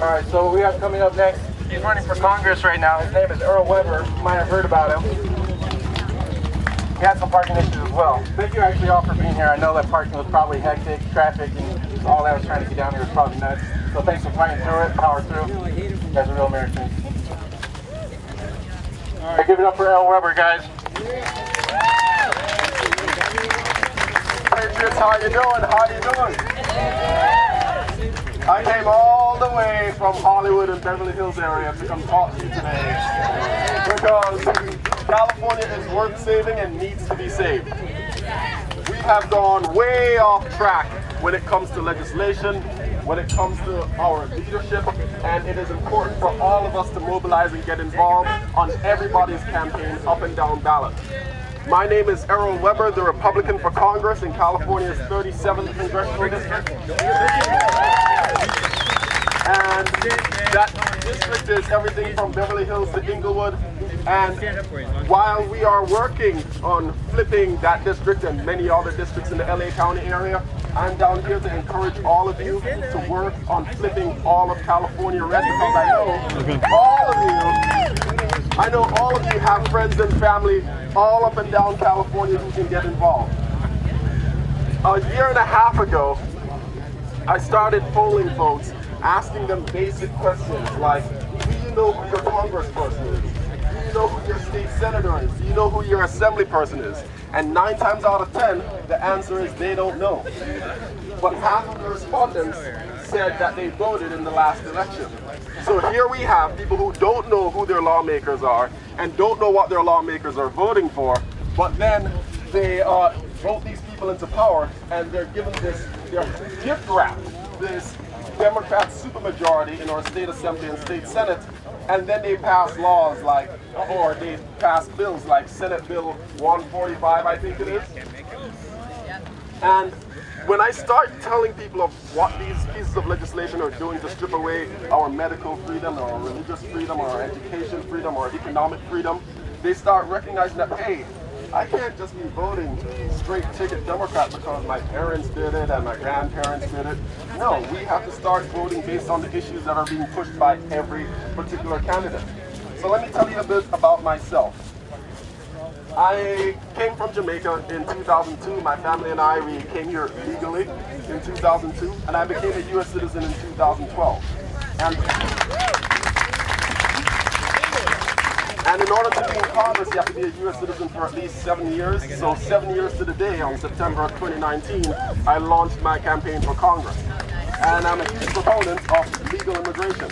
All right, so we have coming up next, he's running for Congress right now. His name is Earl. You might have heard about him. He had some parking issues as well. Thank you actually all for being here. I know that parking was probably hectic, traffic, and all that was trying to get down here was probably nuts. So thanks for fighting through it, power through. You guys are real Americans. All right, give it up for Earl Weber, guys. Patriots, how you doing? How you doing? I came all the way from Hollywood and Beverly Hills area to come talk to you today because California is worth saving and needs to be saved. We have gone way off track when it comes to legislation, when it comes to our leadership, and it is important for all of us to mobilize and get involved on everybody's campaign up and down ballot. My name is Earl Weber, the Republican for Congress in California's 37th Congressional District. And that district is everything from Beverly Hills to Inglewood. And while we are working on flipping that district and many other districts in the LA County area, I'm down here to encourage all of you to work on flipping all of California red, because I know all of you have friends and family all up and down California who can get involved. A year and a half ago, I started polling folks, asking them basic questions like, do you know who your congressperson is? Do you know who your state senator is? Do you know who your assembly person is? And 9 times out of 10, the answer is they don't know. But half of the respondents said that they voted in the last election. So here we have people who don't know who their lawmakers are and don't know what their lawmakers are voting for, but then they vote these people into power and they're given this, they're gift wrapped this Democrat supermajority in our state assembly and state senate, and then they pass laws like, or they pass bills like Senate Bill 145, I think it is. And when I start telling people of what these pieces of legislation are doing to strip away our medical freedom, our religious freedom, our education freedom, our economic freedom, they start recognizing that, hey, I can't just be voting straight ticket Democrat because my parents did it and my grandparents did it. No, we have to start voting based on the issues that are being pushed by every particular candidate. So let me tell you a bit about myself. I came from Jamaica in 2002. My family and we came here legally in 2002, and I became a U.S. citizen in 2012. And in order to be in Congress, you have to be a U.S. citizen for at least 7 years. So 7 years to the day, on September of 2019, I launched my campaign for Congress. And I'm a huge proponent of legal immigration.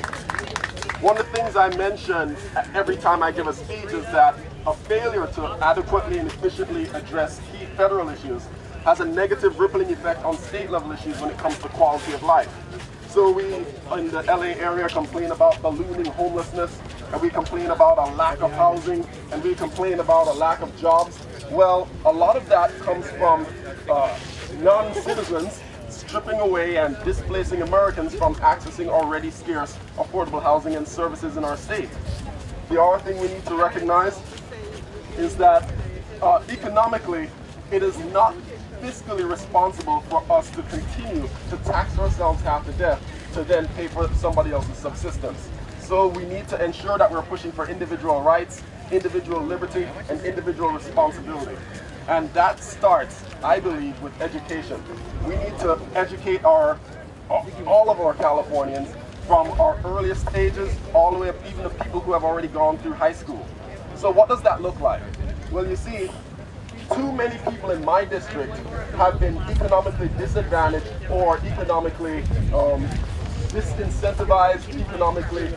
One of the things I mention every time I give a speech is that a failure to adequately and efficiently address key federal issues has a negative rippling effect on state level issues when it comes to quality of life. So we in the LA area complain about ballooning homelessness, and we complain about a lack of housing, and we complain about a lack of jobs. Well, a lot of that comes from non-citizens stripping away and displacing Americans from accessing already scarce affordable housing and services in our state. The other thing we need to recognize is that economically, it is not fiscally responsible for us to continue to tax ourselves half to death to then pay for somebody else's subsistence. So we need to ensure that we're pushing for individual rights, individual liberty, and individual responsibility. And that starts, I believe, with education. We need to educate all of our Californians from our earliest stages all the way up even to people who have already gone through high school. So what does that look like? Well, you see, too many people in my district have been economically disadvantaged or economically disincentivized, economically,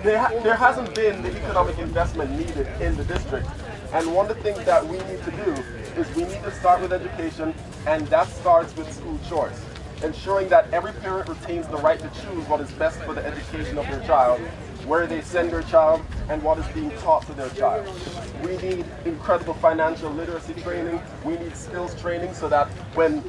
there hasn't been the economic investment needed in the district. And one of the things that we need to do is we need to start with education, and that starts with school choice. Ensuring that every parent retains the right to choose what is best for the education of their child, where they send their child, and what is being taught to their child. We need incredible financial literacy training. We need skills training so that when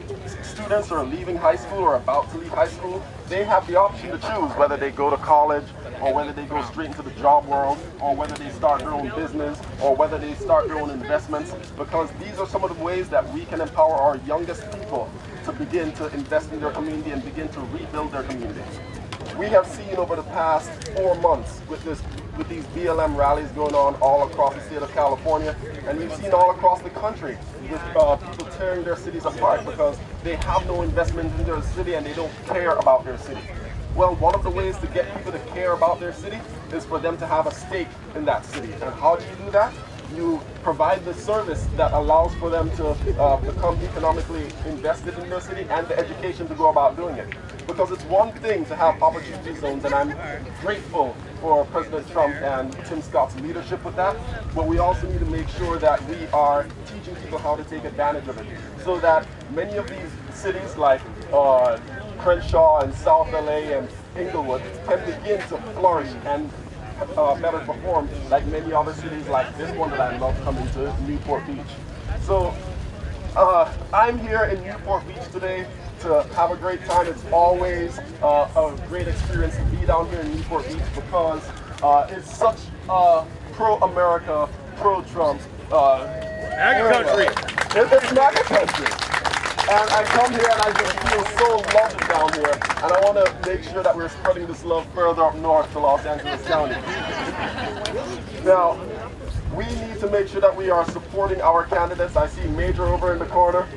students are leaving high school or about to leave high school, they have the option to choose whether they go to college or whether they go straight into the job world or whether they start their own business or whether they start their own investments, because these are some of the ways that we can empower our youngest people to begin to invest in their community and begin to rebuild their community. we have seen over the past 4 months with these BLM rallies going on all across the state of California, and we've seen all across the country with people tearing their cities apart because they have no investment in their city and they don't care about their city. Well, one of the ways to get people to care about their city is for them to have a stake in that city. And how do you do that? You provide the service that allows for them to become economically invested in their city and the education to go about doing it. Because it's one thing to have opportunity zones, and I'm grateful for President Trump and Tim Scott's leadership with that, but we also need to make sure that we are teaching people how to take advantage of it, so that many of these cities like Crenshaw and South LA and Inglewood can begin to flourish and better perform like many other cities like this one that I love coming to, Newport Beach. So I'm here in Newport Beach today to have a great time. It's always a great experience to be down here in Newport Beach because it's such a pro-America, pro-Trump MAGA country. It's MAGA country. And I come here and I just feel so loved down here. And I want to make sure that we're spreading this love further up north to Los Angeles County. Now, we need to make sure that we are supporting our candidates. I see Major over in the corner.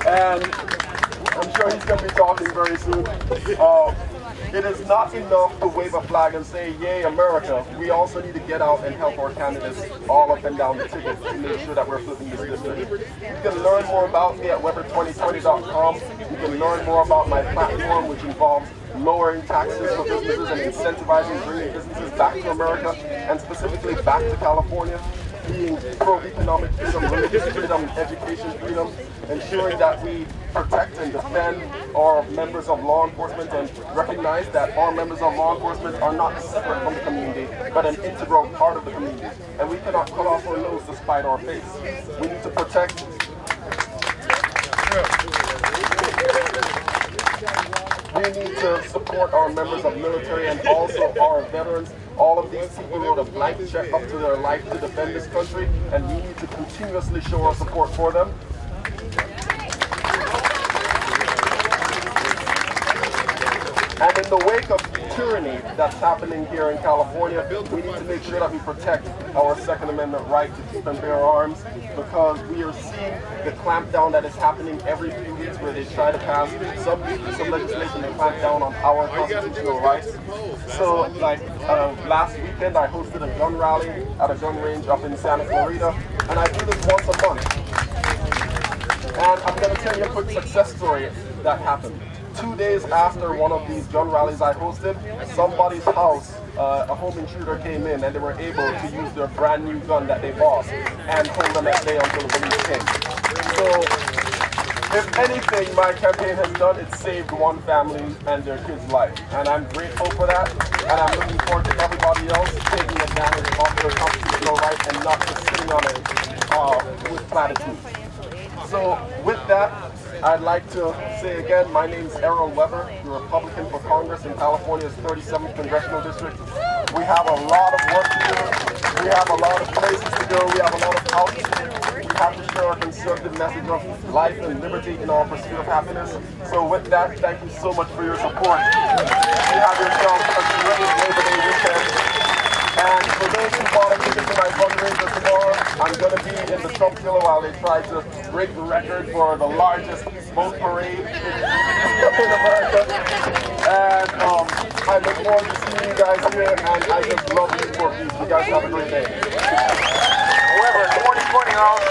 And I'm sure he's going to be talking very soon. It is not enough to wave a flag and say, yay, America. We also need to get out and help our candidates all up and down the ticket to make sure that we're flipping this district. You can learn more about me at Weber2020.com. You can learn more about my platform, which involves lowering taxes for businesses and incentivizing bringing businesses back to America, and specifically back to California, being pro-economic freedom, religious freedom, education freedom, ensuring that we protect and defend our members of law enforcement and recognize that our members of law enforcement are not separate from the community, but an integral part of the community. And we cannot cut off our nose to spite our face. We need to protect. We need to support our members of military and also our veterans. All of these people wrote a blank check up to their life to defend this country, and we need to continuously show our support for them. And in the wake of tyranny that's happening here in California, we need to make sure that we protect our Second Amendment right to keep and bear arms, because we are seeing the clampdown that is happening every few weeks where they try to pass some legislation to clamp down on our constitutional rights. So like last weekend I hosted a gun rally at a gun range up in Santa Clarita, and I do this once a month. And I'm going to tell you a quick success story that happened. 2 days after one of these gun rallies I hosted, somebody's house, a home intruder came in and they were able to use their brand new gun that they bought and hold them at bay until the police came. So, if anything my campaign has done, it's saved one family and their kid's life. And I'm grateful for that, and I'm looking forward to everybody else taking advantage of their constitutional right and not just sitting on it with platitudes. So, with that, I'd like to say again, my name is Earl Weber, the Republican for Congress in California's 37th Congressional District. We have a lot of work to do. We have a lot of places to go. We have a lot of outlets to do. We have to share a conservative message of life and liberty in our pursuit of happiness. So with that, thank you so much for your support. You have yourself a great Labor Day weekend. And for those who bought a ticket to my fundraiser tomorrow, I'm going to be in the Trump Killer while they try to break the record for the largest boat parade in America. And I look forward to seeing you guys here, and I just love Newport Beach. You guys have a great day. However, 2020 all